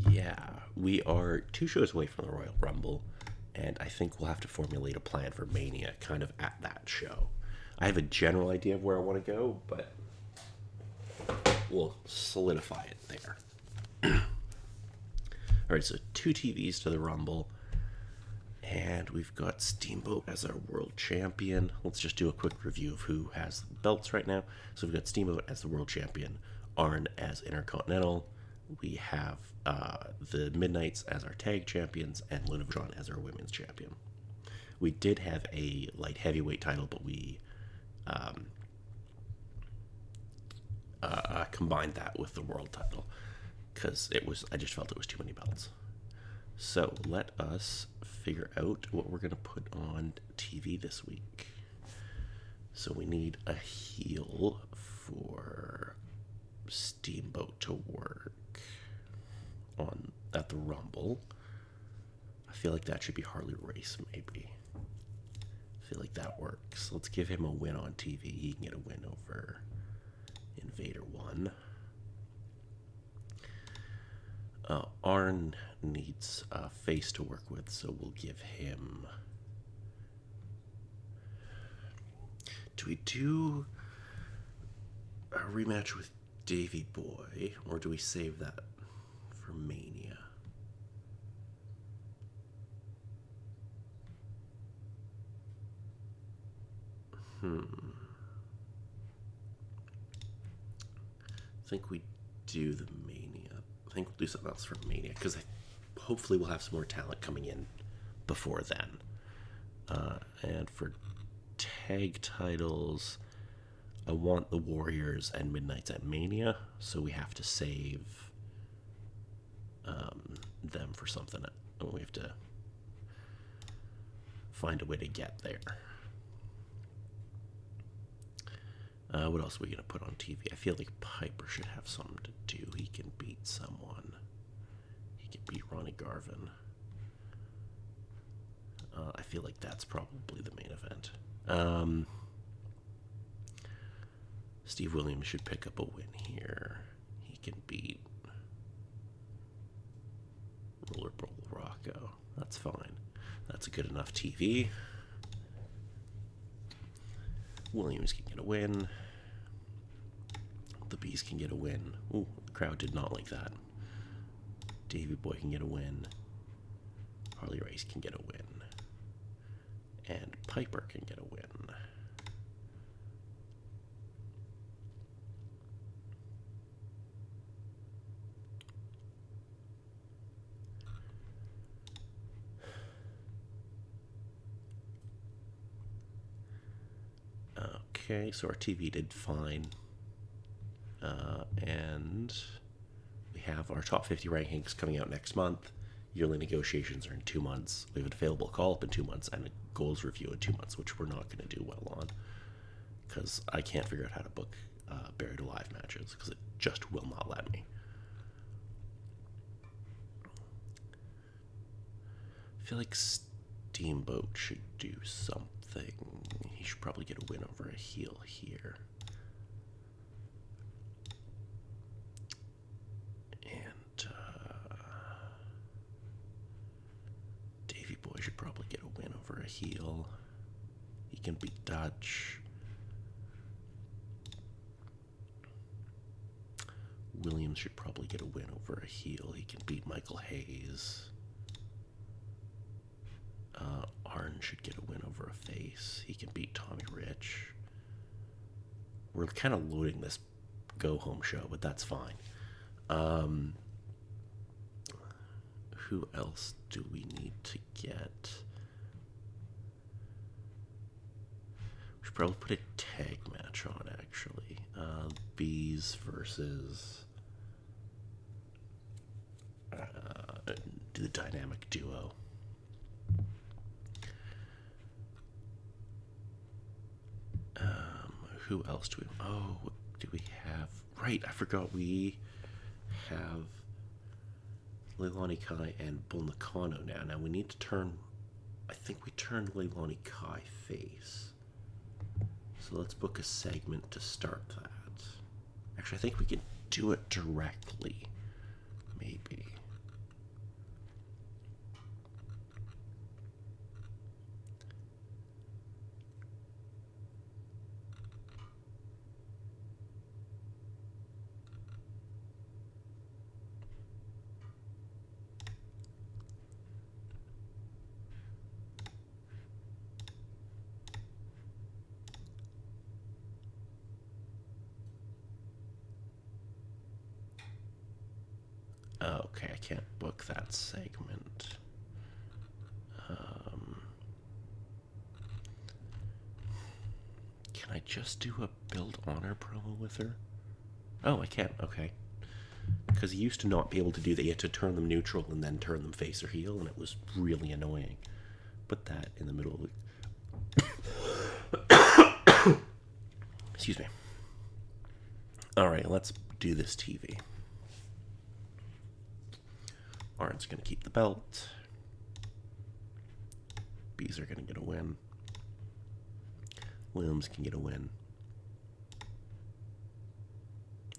Yeah, we are two shows away from the Royal Rumble, and I think we'll have to formulate a plan for Mania kind of at that show. I have a general idea of where I want to go, but we'll solidify it there. All right, so two TVs to the Rumble, and we've got Steamboat as our world champion. Let's just do a quick review of who has the belts right now. So we've got Steamboat as the world champion, Arn as Intercontinental. We have the Midnights as our tag champions, and Luna Vachon as our women's champion. We did have a light heavyweight title, but we combined that with the world title because I just felt it was too many belts. So let us figure out what we're going to put on TV this week. So we need a heel for Steamboat to work on at the Rumble. I feel like that should be Harley Race, maybe. I feel like that works. Let's give him a win on TV. He can get a win over Invader 1. Arn needs a face to work with, so we'll give him... Do we do a rematch with Davey Boy, or do we save that for Mania? I think we do the Mania. I think we'll do something else for Mania, because hopefully we'll have some more talent coming in before then. And for tag titles, I want the Warriors and Midnights at Mania, so we have to save them for something. We have to find a way to get there. What else are we going to put on TV? I feel like Piper should have something to do. He can beat someone. He can beat Ronnie Garvin. I feel like that's probably the main event. Steve Williams should pick up a win here. He can beat Rollerball Rocco. That's fine. That's a good enough TV. Williams can get a win. The Bees can get a win. Ooh, the crowd did not like that. Davey Boy can get a win. Harley Race can get a win. And Piper can get a win. Okay, so our TV did fine. And we have our top 50 rankings coming out next month. Yearly negotiations are in 2 months. We have an available call-up in 2 months and a goals review in 2 months, which we're not going to do well on because I can't figure out how to book Buried Alive matches because it just will not let me. I feel like Steamboat should do something. He should probably get a win over a heel here. And Davey Boy should probably get a win over a heel. He can beat Dutch. Williams should probably get a win over a heel. He can beat Michael Hayes. Arn should get a win over a face. He can beat Tommy Rich. We're kind of loading this go-home show, but that's fine. Who else do we need to get? We should probably put a tag match on, actually. Bees versus... do the dynamic duo. Who else do we... Oh, what do we have? Right, I forgot we have Leilani Kai and Bull Nakano now. Now we need to turn... I think we turned Leilani Kai face. So let's book a segment to start that. Actually, I think we can do it directly. Okay, I can't book that segment. Can I just do a Build Honor promo with her? Oh, I can't. Okay. Because he used to not be able to do that. You had to turn them neutral and then turn them face or heel, and it was really annoying. Put that in the middle of the... Excuse me. Alright, let's do this TV. Arn's going to keep the belt. Bees are going to get a win. Williams can get a win.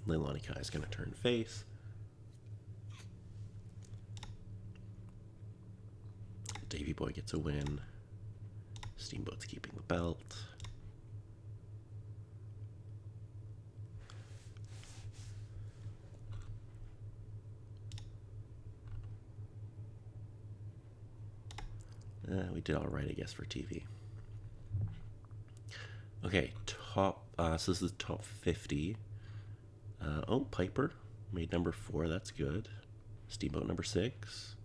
Leilani Kai is going to turn face. Davey Boy gets a win. Steamboat's keeping the belt. We did all right, I guess, for TV. Okay, top. So this is the top 50. Oh, Piper made number 4. That's good. Steamboat number 6.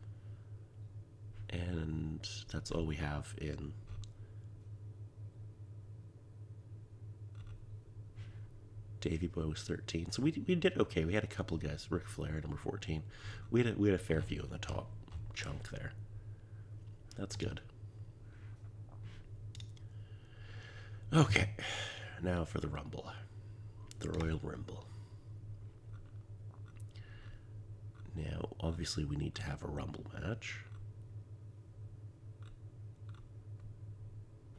And that's all we have in. Davey Boy was 13. So we did okay. We had a couple of guys. Ric Flair, number 14. We had a fair few in the top chunk there. That's good. Okay, now for the Rumble. The Royal Rumble. Now, obviously, we need to have a Rumble match.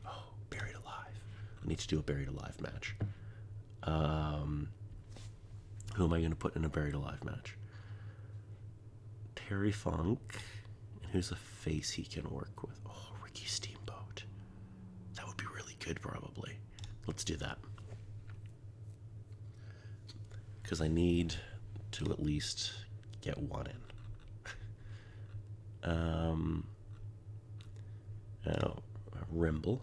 Oh, Buried Alive. I need to do a Buried Alive match. Who am I going to put in a Buried Alive match? Terry Funk. And who's a face he can work with? Oh, Ricky Steamboat. That would be really good, probably. Let's do that. Because I need to at least get one in. Rimble.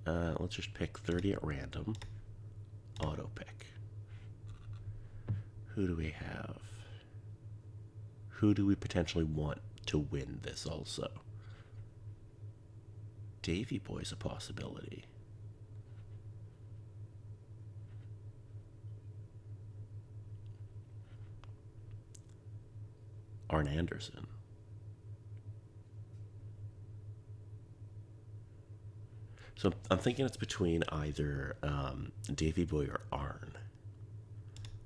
Let's just pick 30 at random. Auto pick. Who do we have? Who do we potentially want to win this also? Davey Boy's a possibility. Arn Anderson. So I'm thinking it's between either Davey Boy or Arn.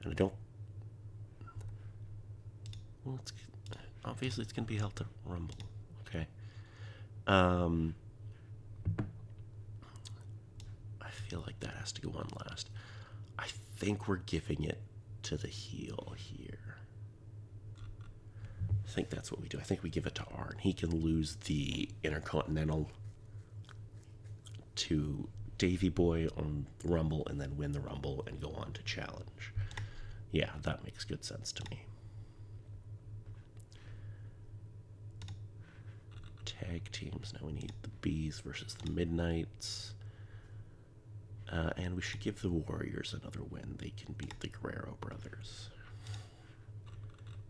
And I don't... Well, obviously it's going to be held to Rumble. Okay. I feel like that has to go on last. I think we're giving it to the heel here. I think that's what we do. I think we give it to Arn. He can lose the Intercontinental to Davey Boy on the Rumble and then win the Rumble and go on to challenge. Yeah, that makes good sense to me. Tag teams. Now we need the Bees versus the Midnights. And we should give the Warriors another win. They can beat the Guerrero brothers.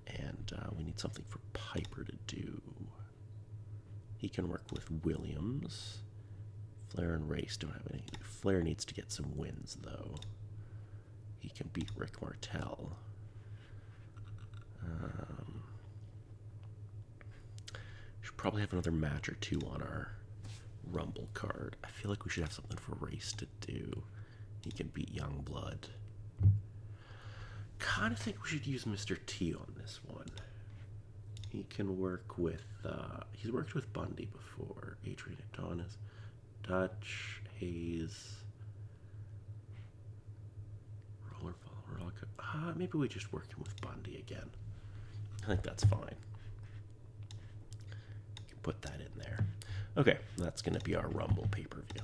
And we need something for Piper to do. He can work with Williams. Flair and Race don't have any. Flair needs to get some wins, though. He can beat Rick Martel. Should probably have another match or two on our Rumble card. I feel like we should have something for Race to do. He can beat Youngblood. Kind of think we should use Mr. T on this one. He can work with, he's worked with Bundy before. Adrian Adonis, Dutch, Hayes, Rollerball, Rock. Maybe we just work him with Bundy again. I think that's fine. You can put that in there. Okay, that's going to be our Rumble pay-per-view.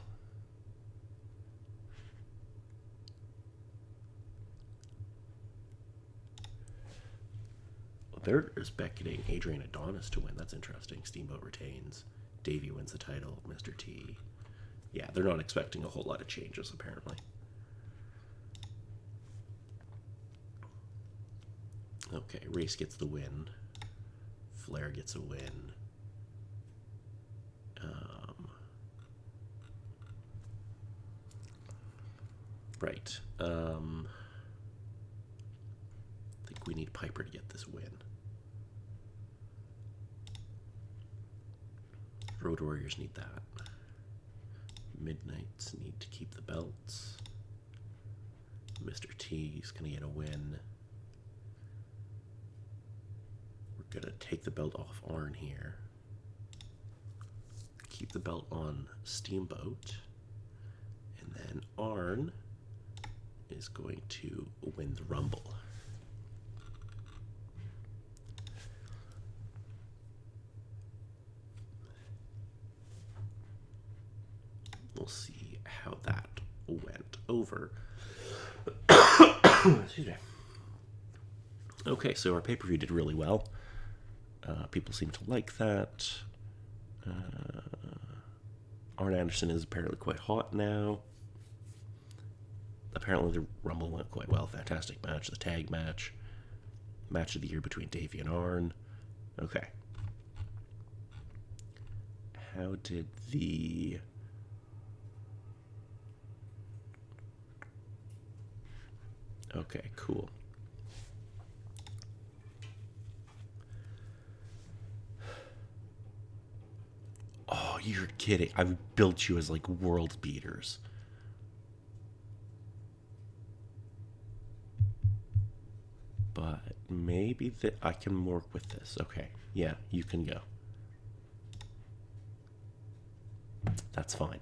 They're expecting Adrian Adonis to win. That's interesting. Steamboat retains. Davey wins the title. Mr. T. Yeah, they're not expecting a whole lot of changes, apparently. Okay, Race gets the win. Flair gets a win. Right. I think we need Piper to get this win. Road Warriors need that. Midnights need to keep the belts. Mr. T's gonna get a win. We're gonna take the belt off Arn here. Keep the belt on Steamboat. And then Arn is going to win the Rumble. We'll see how that went over. Excuse me. Okay, so our pay-per-view did really well. People seem to like that. Arn Anderson is apparently quite hot now. Apparently the Rumble went quite well. Fantastic match. The tag match. Match of the year between Davey and Arn. Okay. How did the... Okay, cool. Oh, you're kidding. I've built you as like world beaters. But maybe that I can work with this. Okay, yeah, you can go. That's fine.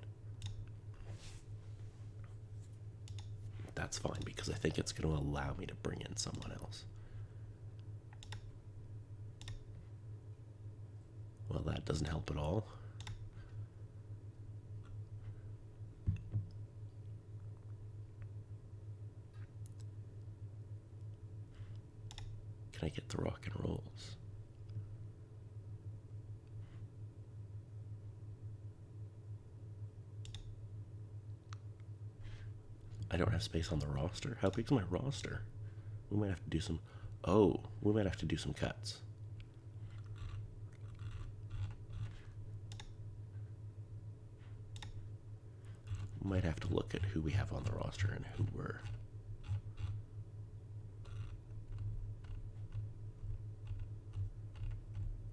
That's fine because I think it's going to allow me to bring in someone else. Well, that doesn't help at all. Can I get the rock and rolls? I don't have space on the roster. How big's my roster? We might have to do some... Oh, we might have to do some cuts. We might have to look at who we have on the roster and who we're...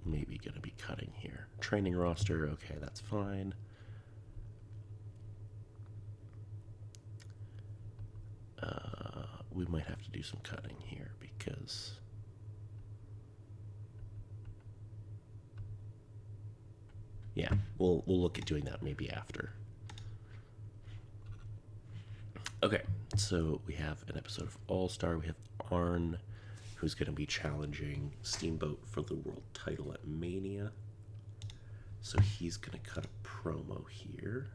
maybe going to be cutting here. Training roster, okay, that's fine. We might have to do some cutting here because yeah, we'll look at doing that maybe after. Okay, so we have an episode of All Star. We have Arn, who's going to be challenging Steamboat for the world title at Mania. So he's going to cut a promo here.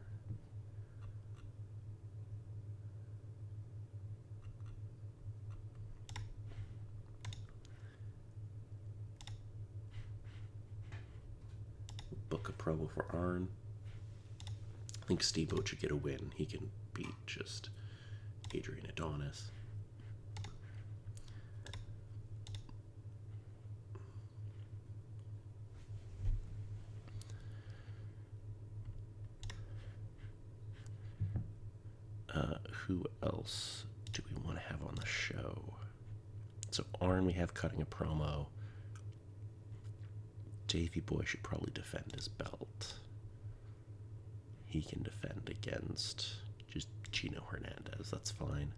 Book a promo for Arn. I think Steamboat should get a win. He can beat just Adrian Adonis. Who else do we want to have on the show? So Arn, we have cutting a promo. Davey Boy should probably defend his belt. He can defend against just Gino Hernandez. That's fine.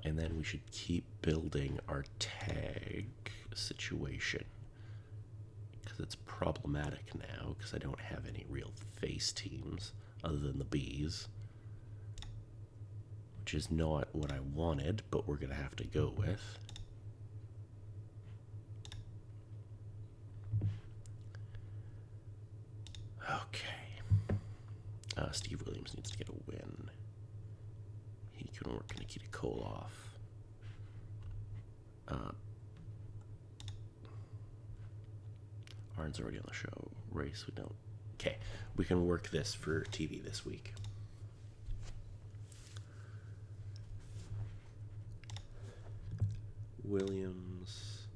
And then we should keep building our tag situation. Because it's problematic now, because I don't have any real face teams other than the Bees. Which is not what I wanted, but we're going to have to go with. Okay. Steve Williams needs to get a win. He can work Nikita Koloff. Arn's already on the show. Race, we don't. Okay, we can work this for TV this week. Williams.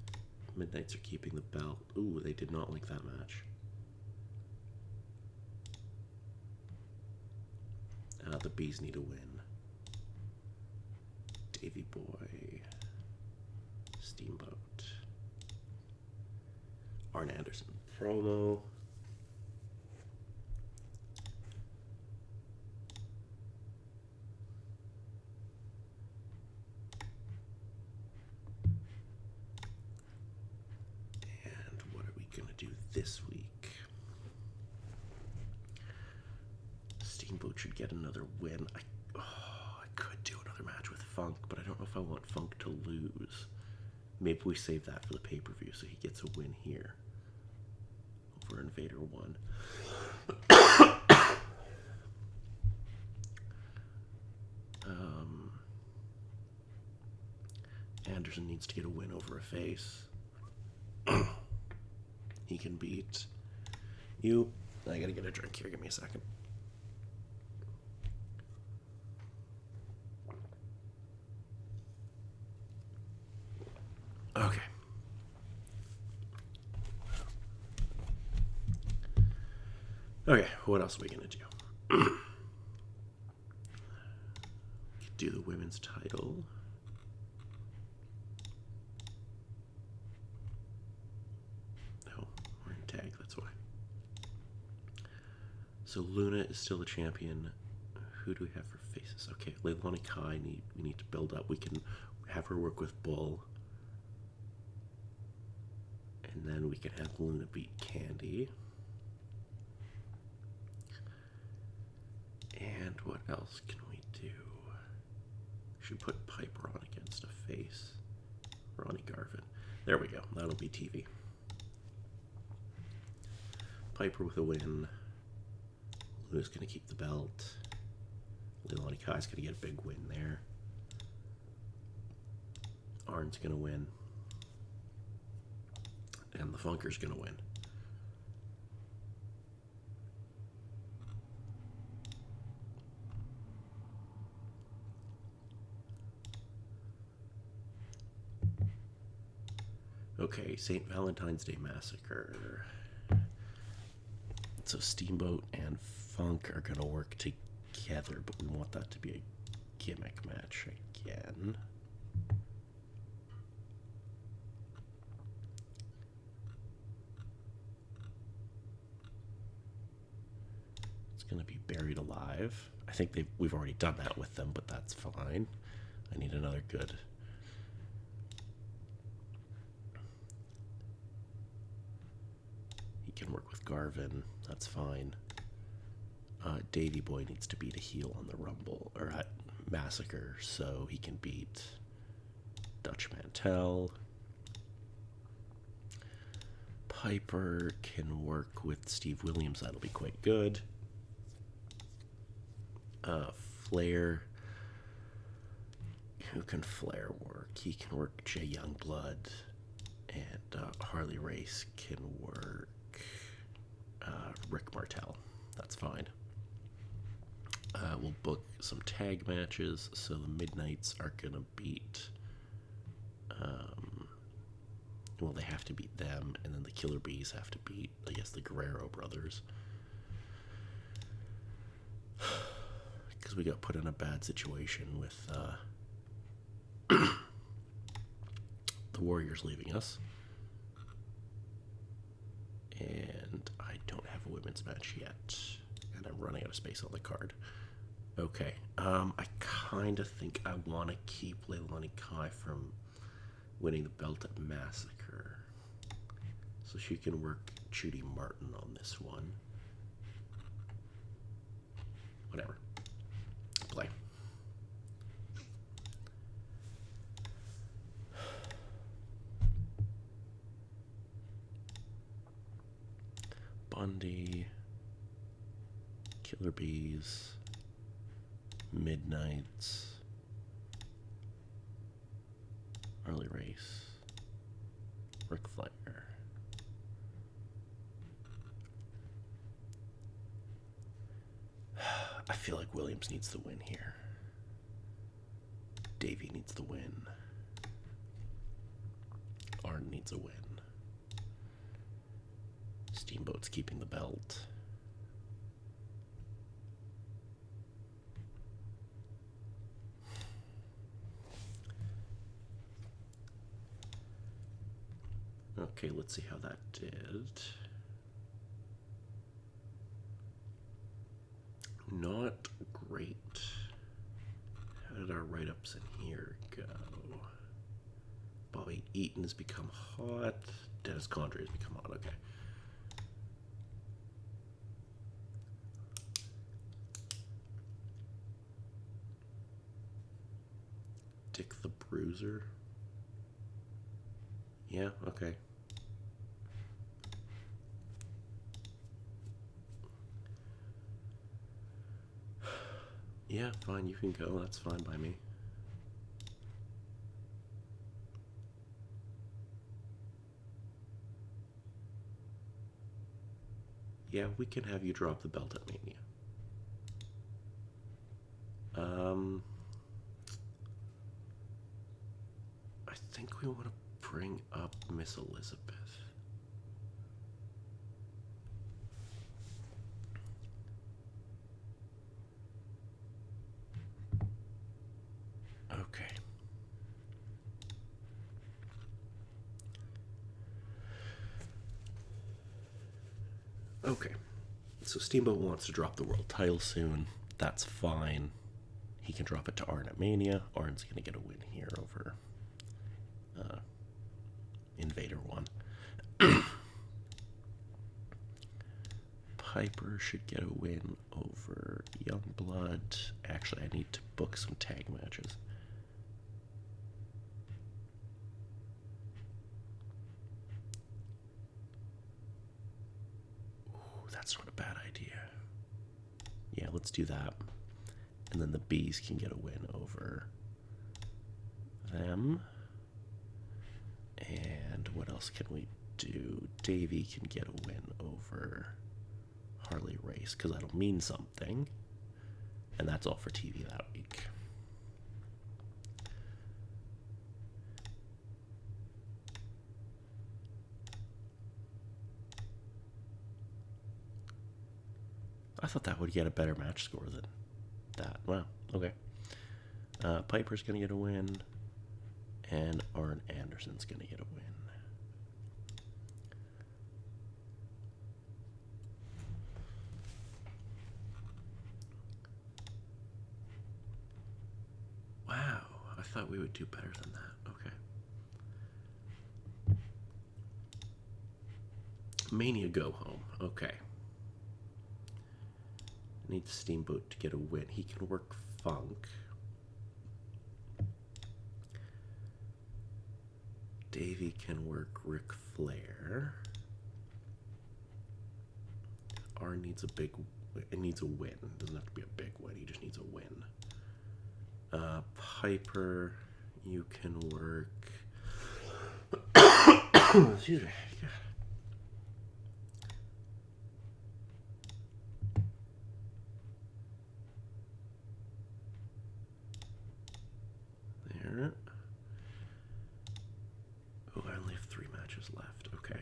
Midnights are keeping the belt. Ooh, they did not like that match. The Bees need a win. Davey Boy. Steamboat. Arn Anderson promo. And what are we going to do this week? Steamboat should get another win. I could do another match with Funk, but I don't know if I want Funk to lose. Maybe we save that for the pay-per-view so he gets a win here over Invader 1. Anderson needs to get a win over a face. He can beat you. I gotta get a drink here. Give me a second. Okay. Okay, what else are we gonna do? Do the women's title. No, we're in tag, that's why. So Luna is still the champion. Who do we have for faces? Okay, Leilani Kai, we need to build up. We can have her work with Bull. And then we can have Luna beat Candy. And what else can we do? Should put Piper on against a face. Ronnie Garvin. There we go. That'll be TV. Piper with a win. Luna's going to keep the belt. Leilani Kai's going to get a big win there. Arn's going to win. And the Funker's going to win. Okay, St. Valentine's Day Massacre. So Steamboat and Funk are going to work together, but we want that to be a gimmick match again. It's going to be Buried Alive. I think we've already done that with them, but that's fine. I need another good... Can work with Garvin, that's fine. Davey Boy needs to beat a heel on the Rumble, or at Massacre, so he can beat Dutch Mantel. Piper can work with Steve Williams, that'll be quite good. Flair, who can Flair work? He can work Jay Youngblood, and Harley Race can work Rick Martel. That's fine. We'll book some tag matches. So the Midnights are going to beat... well, they have to beat them. And then the Killer Bees have to beat, I guess, the Guerrero brothers. Because we got put in a bad situation with the Warriors leaving us. And I don't have a women's match yet. And I'm running out of space on the card. Okay. I kind of think I want to keep Leilani Kai from winning the belt at Massacre. So she can work Judy Martin on this one. Whatever. Play. Bundy, Killer Bees, Midnights, Harley Race, Ric Flair. I feel like Williams needs the win here. Davey needs the win. Arn needs a win. Steamboat's keeping the belt. Okay, let's see how that did. Not great. How did our write-ups in here go? Bobby Eaton has become hot. Dennis Condrey has become hot. Okay. Dick the Bruiser. Yeah, okay. Yeah, fine, you can go. That's fine by me. Yeah, we can have you drop the belt at Mania. I think we want to bring up Miss Elizabeth. Okay. Okay. So Steamboat wants to drop the world title soon. That's fine. He can drop it to Arn at Mania. Arn's going to get a win here over Invader 1. Piper should get a win over Youngblood. Actually, I need to book some tag matches. Ooh, that's not a bad idea. Yeah, let's do that. And then the Bees can get a win over them. And what else can we do? Davey can get a win over Harley Race, because that'll mean something. And that's all for TV that week. I thought that would get a better match score than that. Wow, okay. Piper's going to get a win. And Arn Anderson's going to get a win. Wow, I thought we would do better than that. Okay. Mania go home. Okay. Need Steamboat to get a win. He can work Funk. Davey can work Ric Flair. Arn needs a big. It needs a win. It doesn't have to be a big win. He just needs a win. Piper, you can work. Excuse me. There. Oh, I only have 3 matches left. Okay.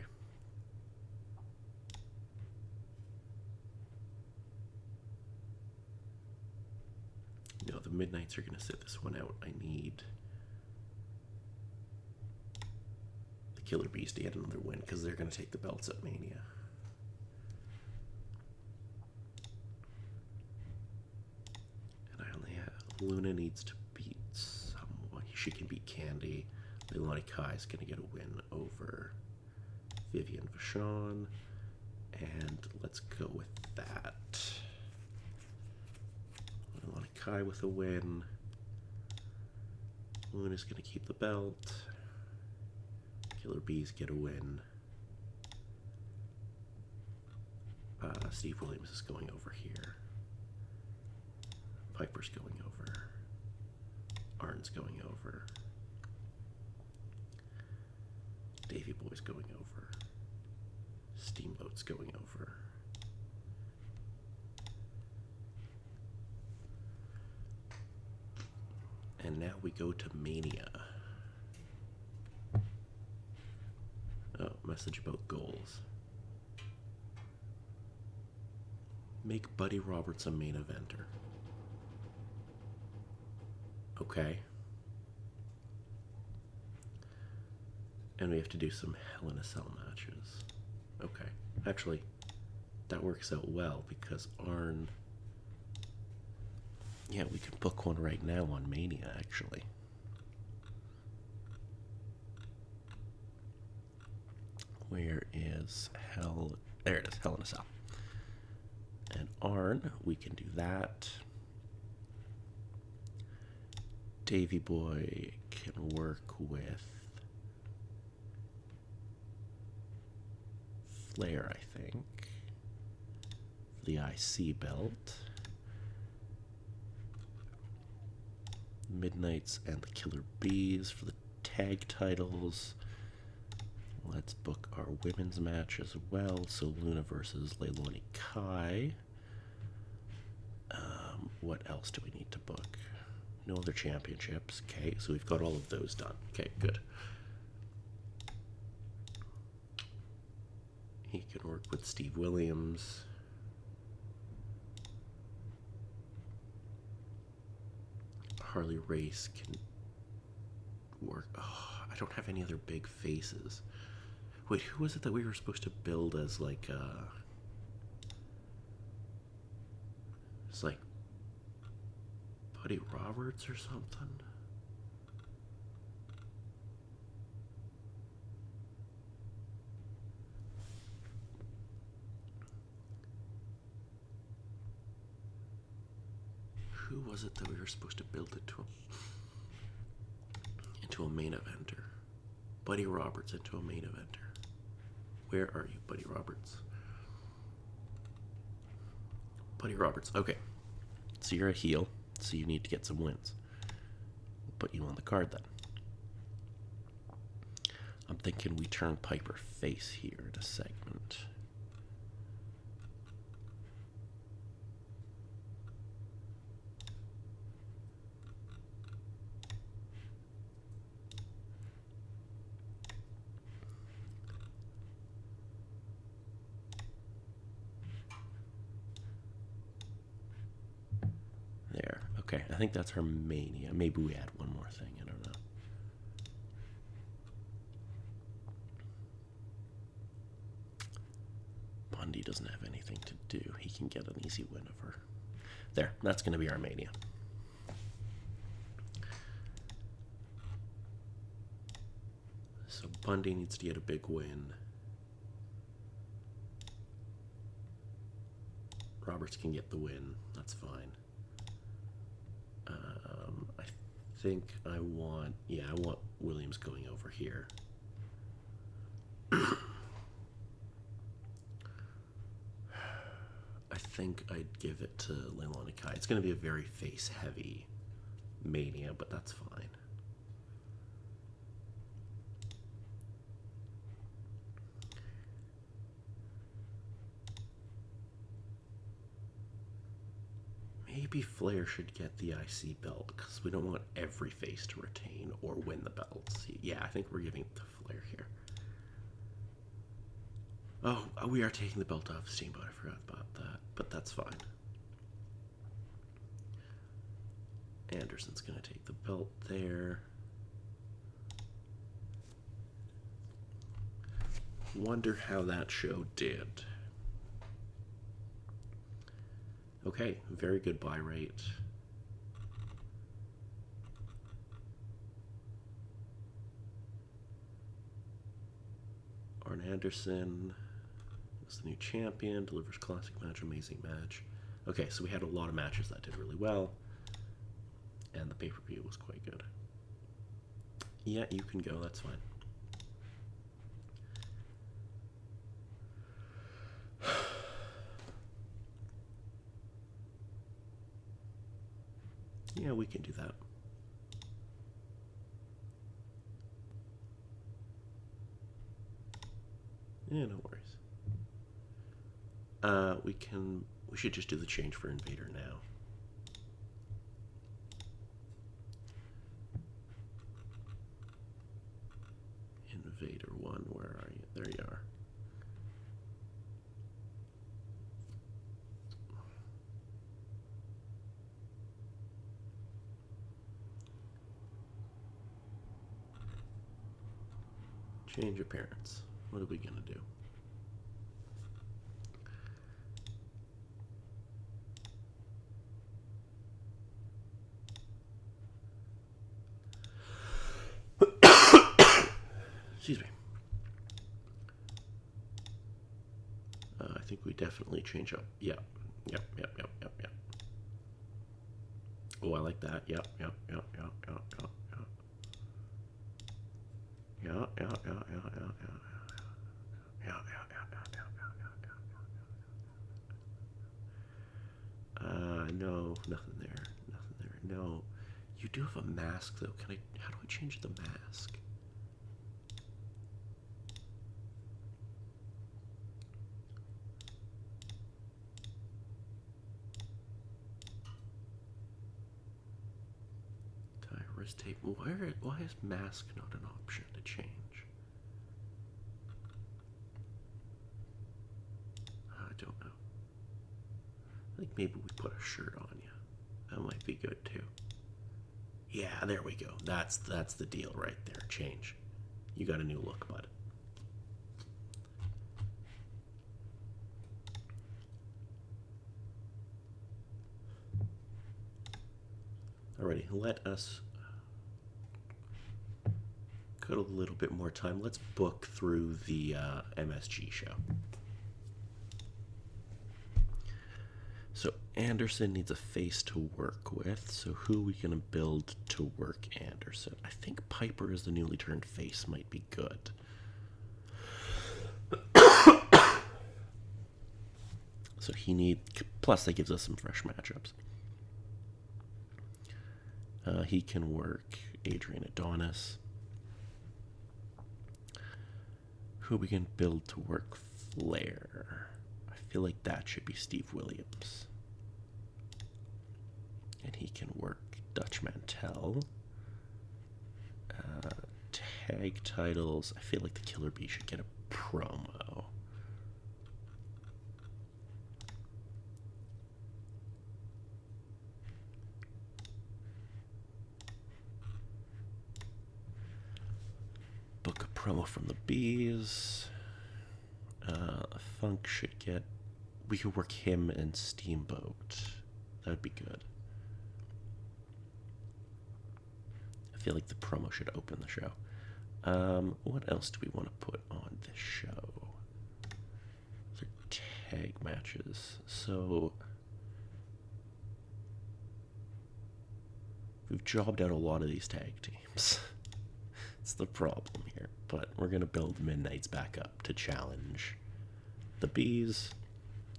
No, the Midnights are going to sit this one out. I need the Killer Bees to get another win because they're going to take the belts at Mania. And I only have... Luna needs to beat someone. She can beat Candy. Leilani Kai is going to get a win over Vivian Vachon. And let's go with that. Leilani Kai with a win. Luna's going to keep the belt. Killer Bees get a win. Steve Williams is going over here. Piper's going over. Arn's going over. Davey Boy's going over. Steamboat's going over. And now we go to Mania. Oh, message about goals. Make Buddy Roberts a main eventer. Okay. And we have to do some Hell in a Cell matches. Okay. Actually, that works out well because Arn... Yeah, we can book one right now on Mania, actually. Where is Hell... There it is, Hell in a Cell. And Arn, we can do that. Davey Boy can work with Flair, I think, for the IC belt. Midnights and the Killer Bees for the tag titles. Let's book our women's match as well. So Luna versus Leilani Kai. What else do we need to book? No other championships. Okay, so we've got all of those done. Okay, good. He can work with Steve Williams. Harley Race can work. Oh, I don't have any other big faces. Wait, who was it that we were supposed to build as like it's like Buddy Roberts or something? Who was it that we were supposed to build it into a main eventer? Buddy Roberts into a main eventer. Where are you, Buddy Roberts? Buddy Roberts. Okay. So you're a heel, so you need to get some wins. We'll put you on the card then. I'm thinking we turn Piper face here in a segment. There. Okay, I think that's her Mania. Maybe we add one more thing. I don't know. Bundy doesn't have anything to do. He can get an easy win of her. There. That's going to be our Mania. So Bundy needs to get a big win. Roberts can get the win. That's fine. I think I want Williams going over here. I think I'd give it to Leilani Kai. It's going to be a very face-heavy Mania, but that's fine. Maybe Flair should get the IC belt because we don't want every face to retain or win the belts. Yeah, I think we're giving it to Flair here. Oh, we are taking the belt off Steamboat. I forgot about that, but that's fine. Anderson's going to take the belt there. Wonder how that show did. Okay, very good buy rate. Arn Anderson is the new champion, delivers classic match, amazing match. Okay, so we had a lot of matches that did really well, and the pay-per-view was quite good. Yeah, you can go, that's fine. Yeah, we can do that. Yeah, no worries. We should just do the change for Invader now. Vader one. Where are you? There you are. Change appearance. What are we gonna do? Excuse me. I think we definitely change up. Yep. Oh, I like that. Yep. No, nothing there. No. You do have a mask, though. How do I change the mask? Wrist tape. Why is mask not an option to change? I don't know. I think maybe we put a shirt on you. That might be good too. Yeah, there we go. That's the deal right there. Change. You got a new look, bud. Alrighty, let us got a little bit more time. Let's book through the MSG show. So Anderson needs a face to work with. So who are we going to build to work Anderson? I think Piper as the newly turned face might be good. So plus that gives us some fresh matchups. He can work Adrian Adonis. Who we can build to work Flair? I feel like that should be Steve Williams. And he can work Dutch Mantel. Tag titles. I feel like the Killer Bee should get a promo. Book a promo from the Bees. Funk should get... We could work him and Steamboat. That would be good. I feel like the promo should open the show. What else do we want to put on this show? These are tag matches. So... we've jobbed out a lot of these tag teams. It's the problem here. But we're going to build Midnight's back up to challenge the Bees,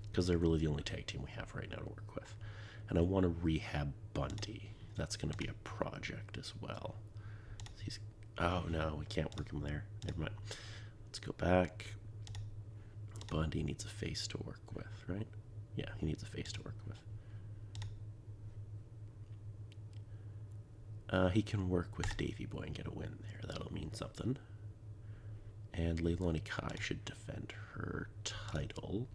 because they're really the only tag team we have right now to work with. And I want to rehab Bundy. That's going to be a project as well. Oh no, we can't work him there. Never mind. Let's go back. Bundy needs a face to work with, right? Yeah, he needs a face to work with. He can work with Davey Boy and get a win there. That'll mean something. And Leilani Kai should defend her title.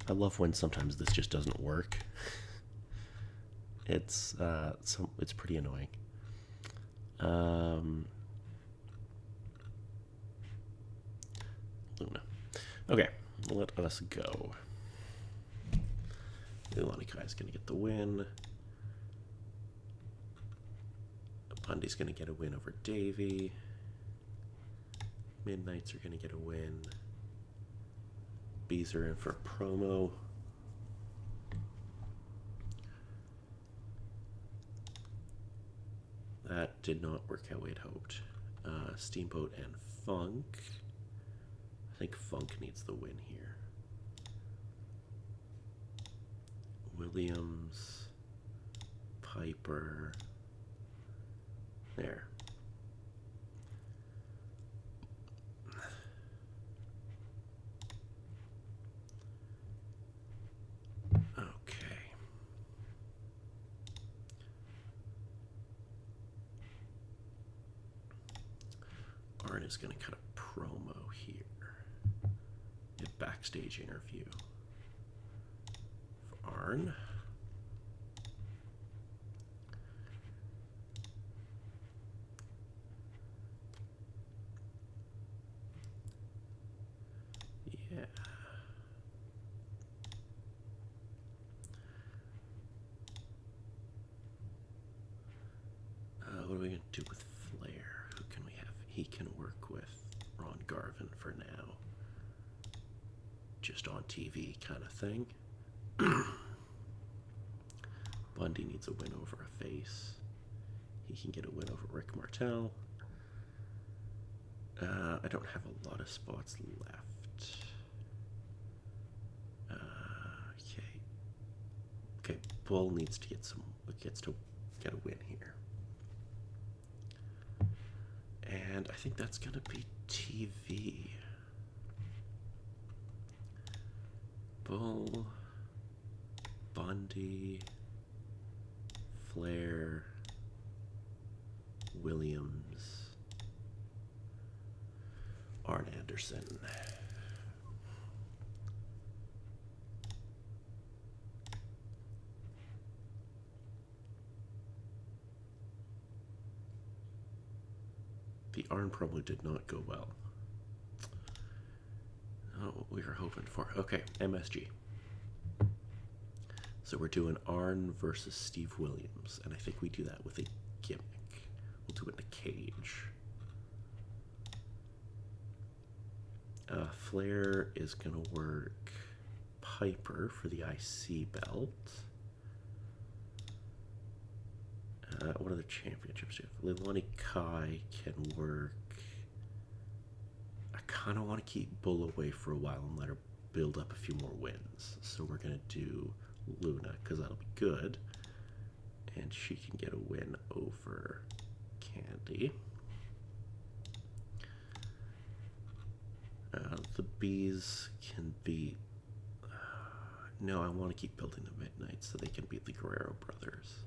I love when sometimes this just doesn't work. It's pretty annoying. Luna. Okay, let us go. Leilani Kai is going to get the win. Bundy's going to get a win over Davey. Midnights are going to get a win. Bees are in for a promo. That did not work how we'd hoped. Steamboat and Funk. I think Funk needs the win here. Williams. Piper. There. Okay. is going to cut a promo here. A backstage interview for Arn. Yeah. What are we going to do with Flair? Who can we have? He can work with Ron Garvin for now. Just on TV kind of thing. Bundy needs a win over a face. He can get a win over Rick Martel. I don't have a lot of spots left. Okay, Bull needs to get get a win here. And I think that's going to be TV. Bull, Bundy, Flair, Williams, Arn Anderson. The Arn promo did not go well. Not what we were hoping for. Okay, MSG. So we're doing Arn versus Steve Williams, and I think we do that with a gimmick. We'll do it in a cage. Flair is going to work Piper for the IC belt. What other championships do you have? Leilani Kai can work. I kind of want to keep Bull away for a while and let her build up a few more wins. So we're going to do Luna, because that'll be good. And she can get a win over Candy. The Bees can beat... no, I want to keep building the Midnight so they can beat the Guerrero brothers.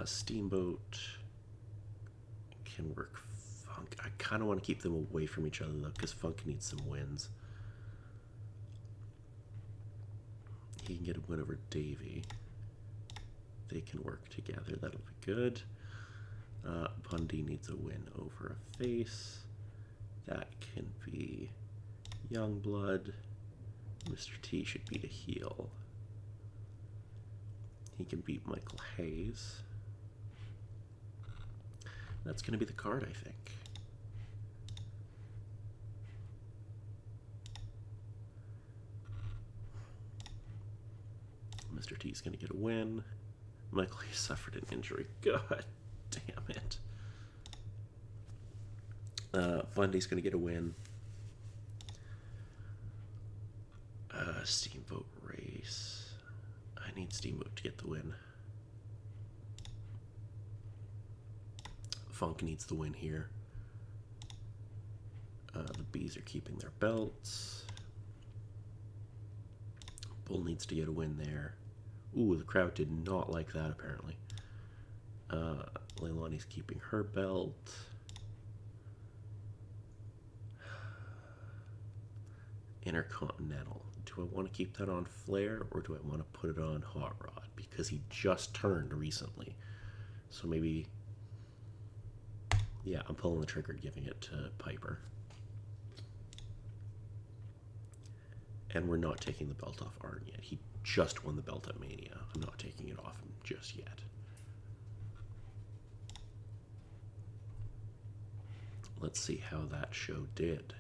Steamboat can work Funk. I kind of want to keep them away from each other, though, because Funk needs some wins. He can get a win over Davey. They can work together. That'll be good. Bundy needs a win over a face. That can be Youngblood. Mr. T should beat a heel. He can beat Michael Hayes. That's going to be the card, I think. Mr. T's going to get a win. Michael Hayes suffered an injury. God damn it. Bundy's going to get a win. Steamboat Race. I need Steamboat to get the win. Funk needs the win here. The Bees are keeping their belts. Bull needs to get a win there. Ooh, the crowd did not like that, apparently. Leilani's keeping her belt. Intercontinental. Do I want to keep that on Flair, or do I want to put it on Hot Rod? Because he just turned recently. So maybe... yeah, I'm pulling the trigger, giving it to Piper. And we're not taking the belt off Arn yet. He just won the belt at Mania. I'm not taking it off him just yet. Let's see how that show did.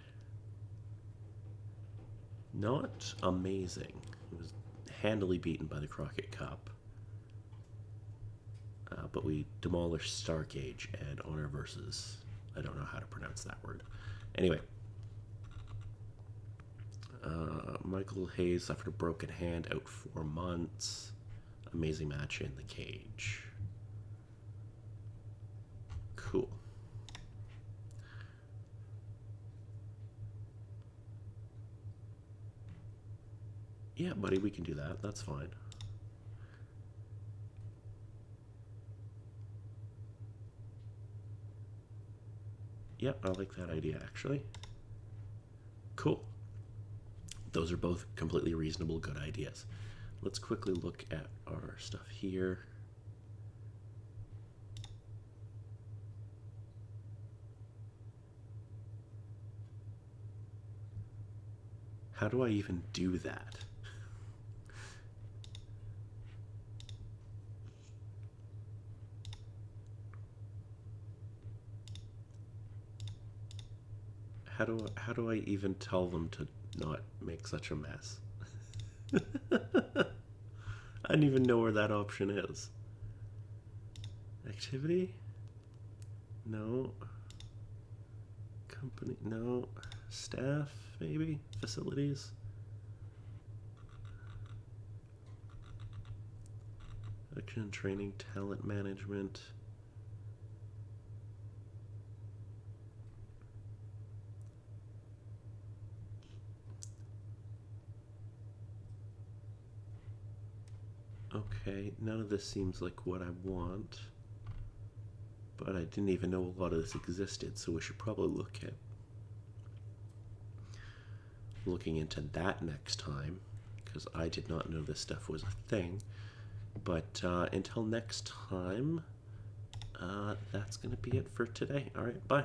Not amazing. It was handily beaten by the Crockett Cup. But we demolished Starcage and Honor versus... I don't know how to pronounce that word. Anyway. Michael Hayes suffered a broken hand, out 4 months. Amazing match in the cage. Cool. Yeah, buddy, we can do that. That's fine. Yeah, I like that idea, actually. Cool. Those are both completely reasonable, good ideas. Let's quickly look at our stuff here. How do I even do that? How do I even tell them to not make such a mess? I don't even know where that option is. Activity? No. Company? No. Staff? Maybe? Facilities? Action and training, talent management. Okay, none of this seems like what I want. But I didn't even know a lot of this existed, so we should probably look at looking into that next time, because I did not know this stuff was a thing. But until next time, that's going to be it for today. All right, bye.